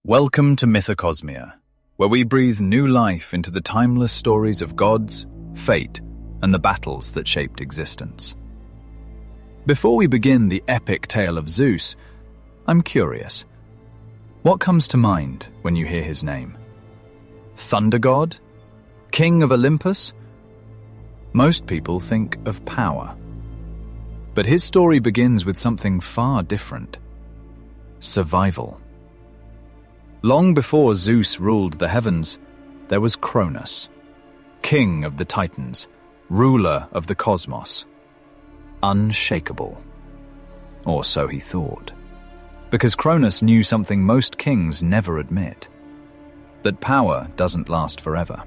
Welcome to Mythocosmia, where we breathe new life into the timeless stories of gods, fate, and the battles that shaped existence. Before we begin the epic tale of Zeus, I'm curious. What comes to mind when you hear his name? Thunder god? King of Olympus? Most people think of power. But his story begins with something far different. Survival. Long before Zeus ruled the heavens, there was Cronus, king of the Titans, ruler of the cosmos. Unshakable. Or so he thought. Because Cronus knew something most kings never admit: that power doesn't last forever.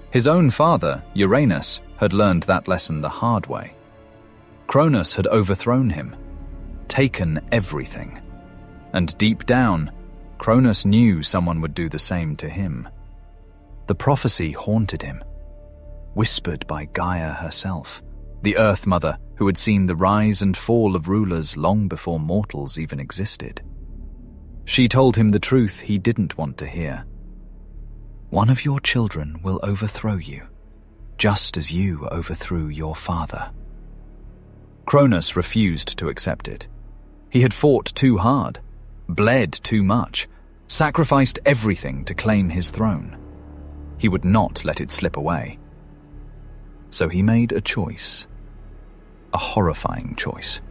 His own father, Uranus, had learned that lesson the hard way. Cronus had overthrown him, taken everything, and deep down, Cronus knew someone would do the same to him. The prophecy haunted him, whispered by Gaia herself, the Earth Mother who had seen the rise and fall of rulers long before mortals even existed. She told him the truth he didn't want to hear. One of your children will overthrow you, just as you overthrew your father. Cronus refused to accept it. He had fought too hard, bled too much, sacrificed everything to claim his throne. He would not let it slip away. So he made a choice. A horrifying choice.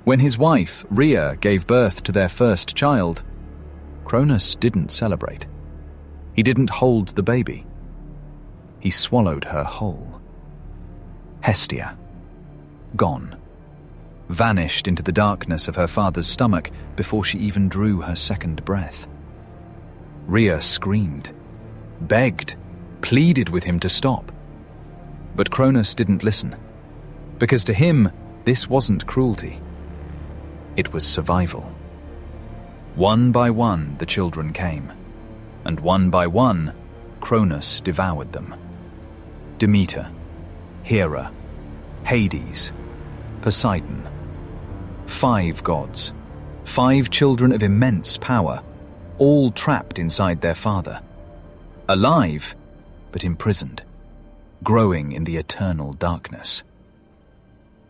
When his wife, Rhea, gave birth to their first child, Cronus didn't celebrate. He didn't hold the baby. He swallowed her whole. Hestia. Gone. Vanished into the darkness of her father's stomach before she even drew her second breath. Rhea screamed, begged, pleaded with him to stop. But Cronus didn't listen, because to him, this wasn't cruelty. It was survival. One by one, the children came, and one by one, Cronus devoured them. Demeter, Hera, Hades, Poseidon. 5 gods, 5 children of immense power, all trapped inside their father. Alive, but imprisoned, growing in the eternal darkness.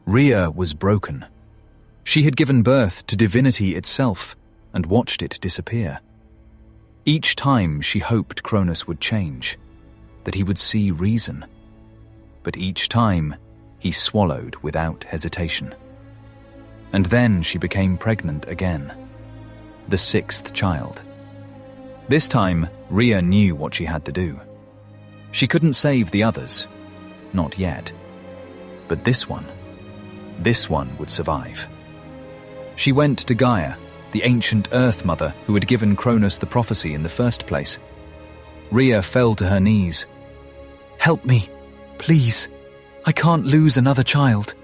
Rhea was broken. She had given birth to divinity itself and watched it disappear. Each time she hoped Cronus would change, that he would see reason. But each time he swallowed without hesitation. And then she became pregnant again, the 6th child. This time, Rhea knew what she had to do. She couldn't save the others, not yet. But this one would survive. She went to Gaia, the ancient Earth Mother who had given Cronus the prophecy in the first place. Rhea fell to her knees. "Help me, please. I can't lose another child."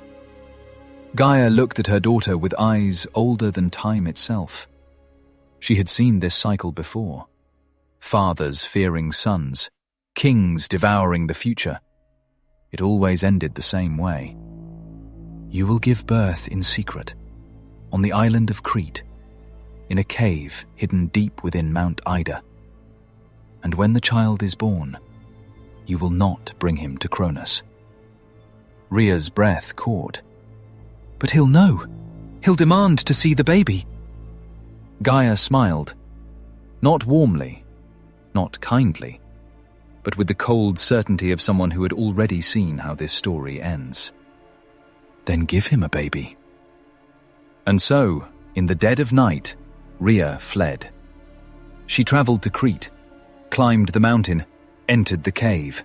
Gaia looked at her daughter with eyes older than time itself. She had seen this cycle before. Fathers fearing sons, kings devouring the future. It always ended the same way. "You will give birth in secret, on the island of Crete, in a cave hidden deep within Mount Ida. And when the child is born, you will not bring him to Cronus." Rhea's breath caught. "But he'll know. He'll demand to see the baby." Gaia smiled. Not warmly, not kindly, but with the cold certainty of someone who had already seen how this story ends. "Then give him a baby." And so, in the dead of night, Rhea fled. She traveled to Crete, climbed the mountain, entered the cave.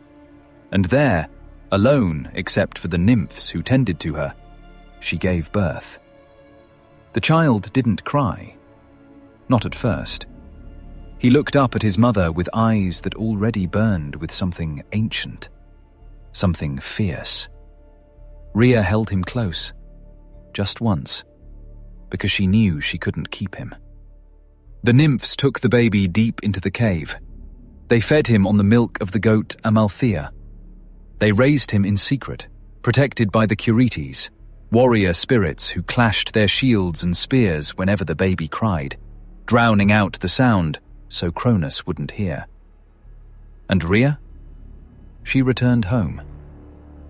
And there, alone except for the nymphs who tended to her, she gave birth. The child didn't cry. Not at first. He looked up at his mother with eyes that already burned with something ancient, something fierce. Rhea held him close, just once, because she knew she couldn't keep him. The nymphs took the baby deep into the cave. They fed him on the milk of the goat Amalthea. They raised him in secret, protected by the Curetes, warrior spirits who clashed their shields and spears whenever the baby cried. drowning out the sound so Cronus wouldn't hear. And Rhea? She returned home,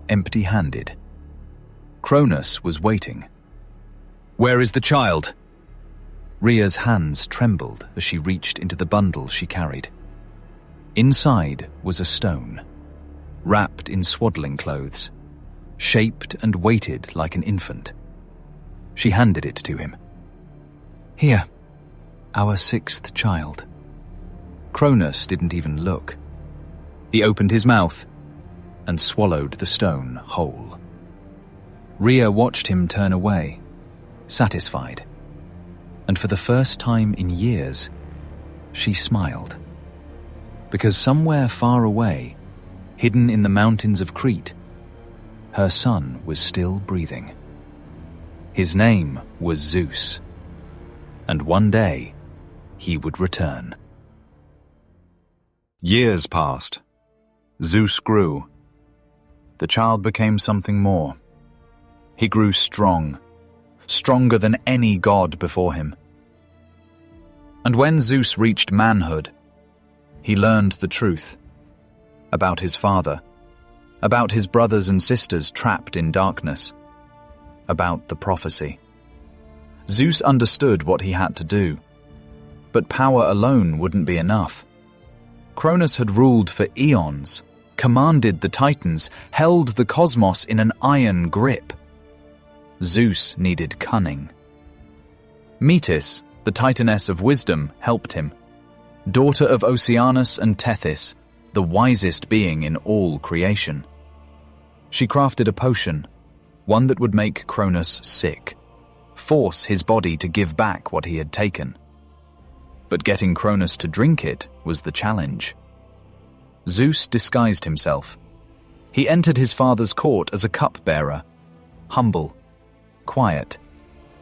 empty-handed. Cronus was waiting. "Where is the child?" Rhea's hands trembled as she reached into the bundle she carried. Inside was a stone, wrapped in swaddling clothes, shaped and weighted like an infant. She handed it to him. "Here, our 6th child." Cronus didn't even look. He opened his mouth and swallowed the stone whole. Rhea watched him turn away, satisfied. And for the first time in years, she smiled. Because somewhere far away, hidden in the mountains of Crete, her son was still breathing. His name was Zeus, and one day he would return. Years passed. Zeus grew. The child became something more. He grew strong, stronger than any god before him. And when Zeus reached manhood, he learned the truth about his father, about his brothers and sisters trapped in darkness, about the prophecy. Zeus understood what he had to do, but power alone wouldn't be enough. Cronus had ruled for eons, commanded the Titans, held the cosmos in an iron grip. Zeus needed cunning. Metis, the Titaness of wisdom, helped him. Daughter of Oceanus and Tethys, the wisest being in all creation. She crafted a potion, one that would make Cronus sick, force his body to give back what he had taken. But getting Cronus to drink it was the challenge. Zeus disguised himself. He entered his father's court as a cupbearer, humble, quiet,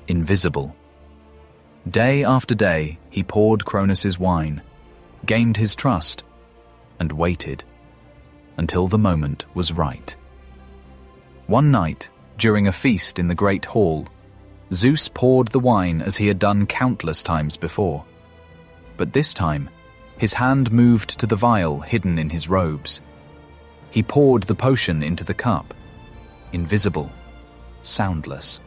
invisible. Day after day, he poured Cronus's wine, gained his trust, and waited until the moment was right. One night, during a feast in the great hall, Zeus poured the wine as he had done countless times before. But this time, his hand moved to the vial hidden in his robes. He poured the potion into the cup, invisible, soundless.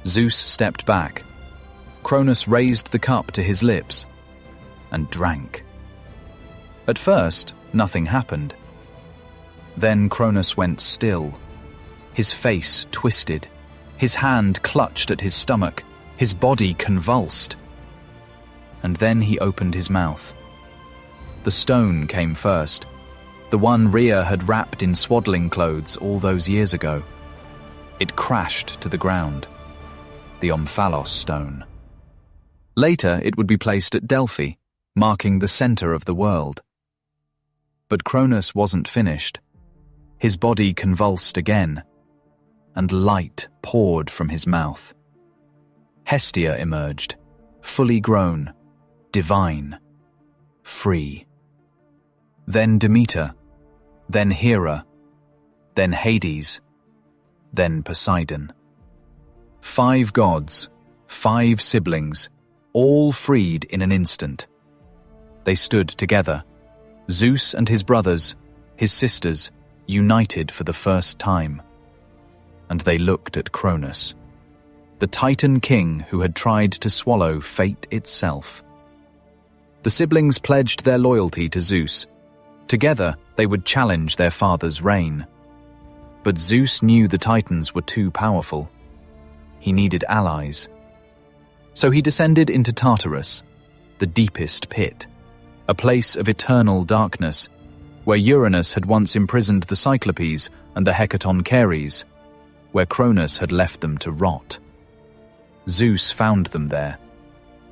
Zeus stepped back. Cronus raised the cup to his lips and drank. At first, nothing happened. Then Cronus went still. His face twisted. His hand clutched at his stomach. His body convulsed. And then he opened his mouth. The stone came first, the one Rhea had wrapped in swaddling clothes all those years ago. It crashed to the ground, the Omphalos stone. Later, it would be placed at Delphi, marking the center of the world. But Cronus wasn't finished. His body convulsed again, and light poured from his mouth. Hestia emerged, fully grown, divine, free. Then Demeter, then Hera, then Hades, then Poseidon. 5 gods, 5 siblings, all freed in an instant. They stood together, Zeus and his brothers, his sisters, united for the first time. And they looked at Cronus, the Titan king who had tried to swallow fate itself. The siblings pledged their loyalty to Zeus. Together, they would challenge their father's reign. But Zeus knew the Titans were too powerful. He needed allies. So he descended into Tartarus, the deepest pit, a place of eternal darkness, where Uranus had once imprisoned the Cyclopes and the Hecatoncheires, where Cronus had left them to rot. Zeus found them there.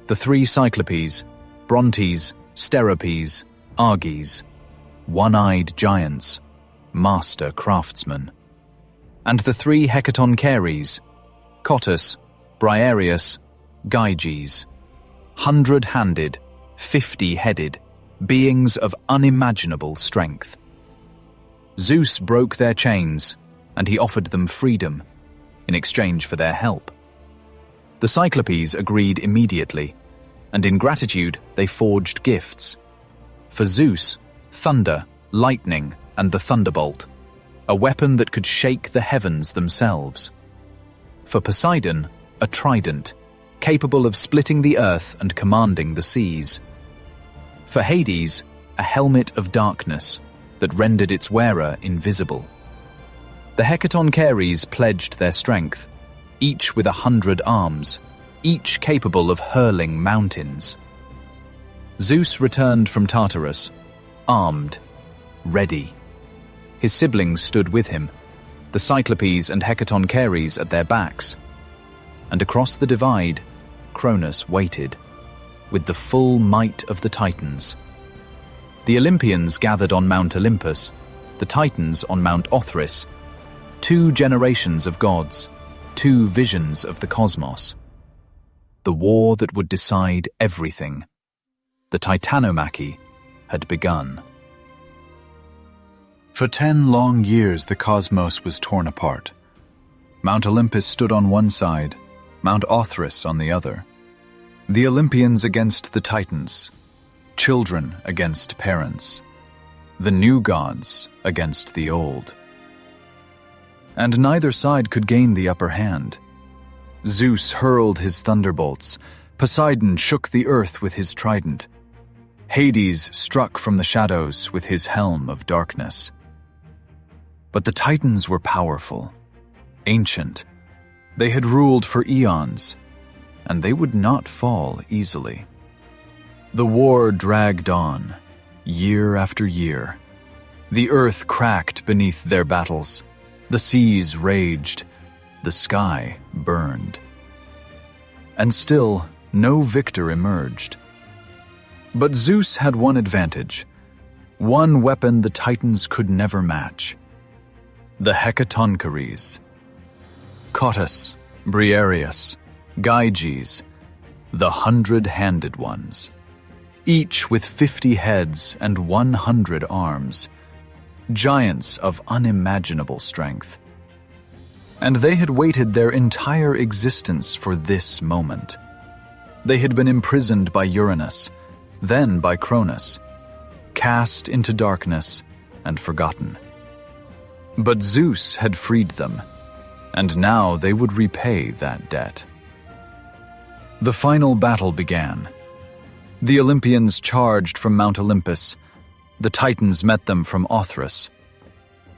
The 3 Cyclopes, Brontes, Steropes, Arges, one-eyed giants, master craftsmen. And the 3 Hecatoncheires, Cottus, Briareus, Gyges, 100-handed, 50-headed, beings of unimaginable strength. Zeus broke their chains, and he offered them freedom in exchange for their help. The Cyclopes agreed immediately. and in gratitude they forged gifts. For Zeus, thunder, lightning, and the thunderbolt, a weapon that could shake the heavens themselves. For Poseidon, a trident, capable of splitting the earth and commanding the seas. For Hades, a helmet of darkness that rendered its wearer invisible. The Hecatoncheires pledged their strength, each with 100 arms, each capable of hurling mountains. Zeus returned from Tartarus, armed, ready. His siblings stood with him, the Cyclopes and Hecatoncheires at their backs. And across the divide, Cronus waited, with the full might of the Titans. The Olympians gathered on Mount Olympus, the Titans on Mount Olympus, 2 generations of gods, 2 visions of the cosmos. The war that would decide everything, the Titanomachy, had begun. For 10 long years the cosmos was torn apart. Mount Olympus stood on one side, Mount Olympus on the other. The Olympians against the Titans, children against parents, the new gods against the old. And neither side could gain the upper hand. Zeus hurled his thunderbolts, Poseidon shook the earth with his trident, Hades struck from the shadows with his helm of darkness. But the Titans were powerful, ancient. They had ruled for eons, and they would not fall easily. The war dragged on, year after year. The earth cracked beneath their battles. The seas raged. The sky burned. And still, no victor emerged. But Zeus had one advantage, one weapon the Titans could never match. The Hecatoncheires. Cottus, Briareus, Gyges, the 100-handed ones, each with 50 heads and 100 arms, giants of unimaginable strength. And they had waited their entire existence for this moment. They had been imprisoned by Uranus, then by Cronus, cast into darkness and forgotten. But Zeus had freed them, and now they would repay that debt. The final battle began. The Olympians charged from Mount Olympus, the Titans met them from Olympus,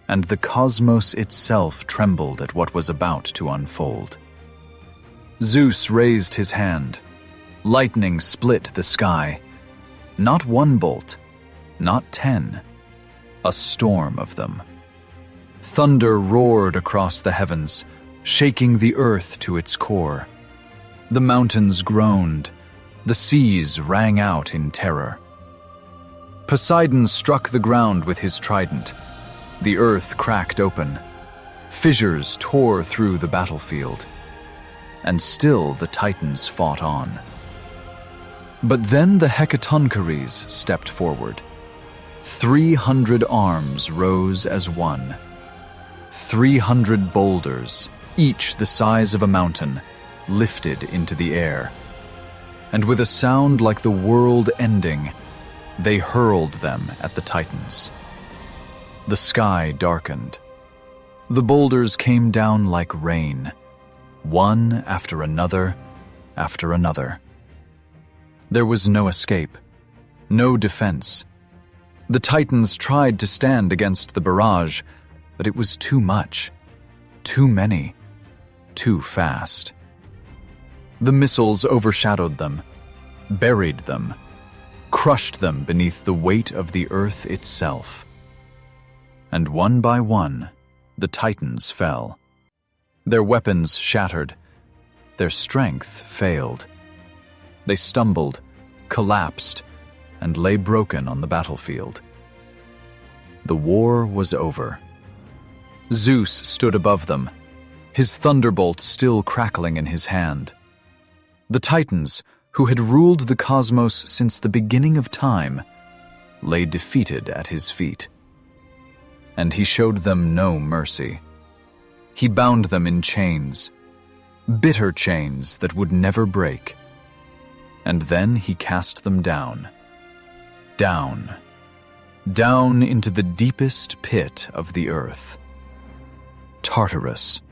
and the cosmos itself trembled at what was about to unfold. Zeus raised his hand. Lightning split the sky. Not one bolt, not 10, a storm of them. Thunder roared across the heavens, shaking the earth to its core. The mountains groaned, the seas rang out in terror. Poseidon struck the ground with his trident. The earth cracked open. Fissures tore through the battlefield. And still the Titans fought on. But then the Hecatoncheires stepped forward. 300 arms rose as one. 300 boulders, each the size of a mountain, lifted into the air. And with a sound like the world ending, they hurled them at the Titans. The sky darkened. The boulders came down like rain, one after another after another. There was no escape, no defense. The Titans tried to stand against the barrage, but it was too much, too many, too fast. The missiles overshadowed them, buried them, crushed them beneath the weight of the earth itself. And one by one, the Titans fell. Their weapons shattered. Their strength failed. They stumbled, collapsed, and lay broken on the battlefield. The war was over. Zeus stood above them, his thunderbolt still crackling in his hand. The Titans, who had ruled the cosmos since the beginning of time, lay defeated at his feet. And he showed them no mercy. He bound them in chains, bitter chains that would never break. and then he cast them down. Down. Down into the deepest pit of the earth. Tartarus.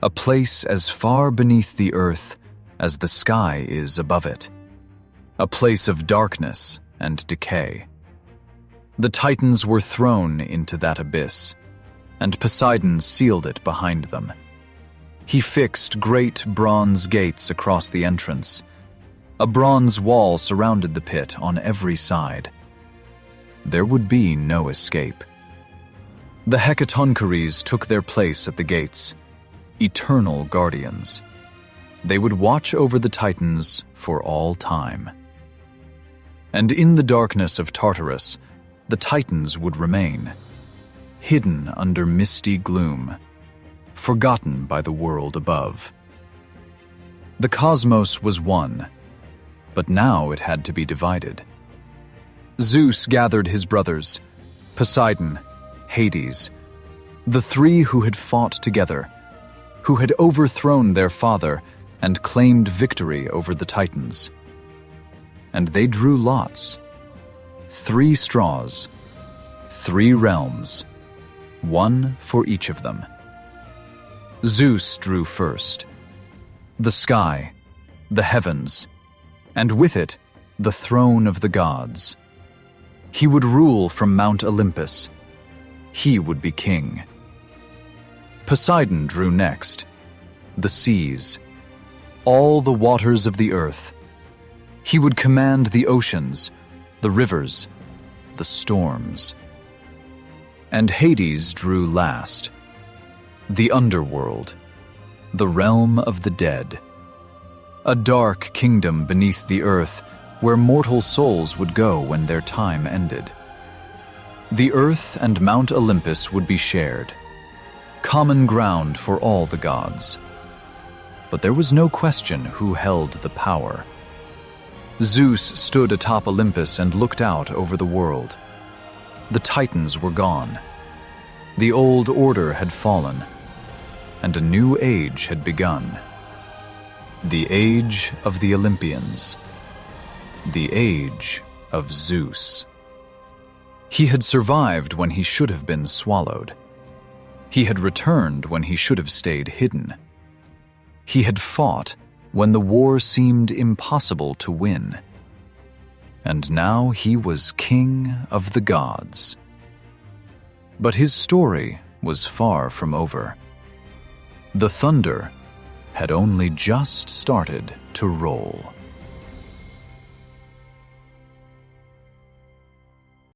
A place as far beneath the earth as the sky is above it. A place of darkness and decay. The Titans were thrown into that abyss, and Poseidon sealed it behind them. He fixed great bronze gates across the entrance. A bronze wall surrounded the pit on every side. There would be no escape. The Hecatoncheires took their place at the gates, eternal guardians. They would watch over the Titans for all time. And in the darkness of Tartarus, the Titans would remain, hidden under misty gloom, forgotten by the world above. The cosmos was one, but now it had to be divided. Zeus gathered his brothers, Poseidon, Hades, the three who had fought together, who had overthrown their father and claimed victory over the Titans. And they drew lots. 3 straws, 3 realms, one for each of them. Zeus drew first. The sky, the heavens, and with it, the throne of the gods. He would rule from Mount Olympus. He would be king. Poseidon drew next. The seas, all the waters of the earth. He would command the oceans, the rivers, the storms. And Hades drew last. The underworld, the realm of the dead. A dark kingdom beneath the earth where mortal souls would go when their time ended. The earth and Mount Olympus would be shared, common ground for all the gods. But there was no question who held the power. Zeus stood atop Olympus and looked out over the world. The Titans were gone. The old order had fallen, and a new age had begun. The age of the Olympians. The age of Zeus. He had survived when he should have been swallowed. He had returned when he should have stayed hidden. He had fought when the war seemed impossible to win. And now he was king of the gods. But his story was far from over. The thunder had only just started to roll.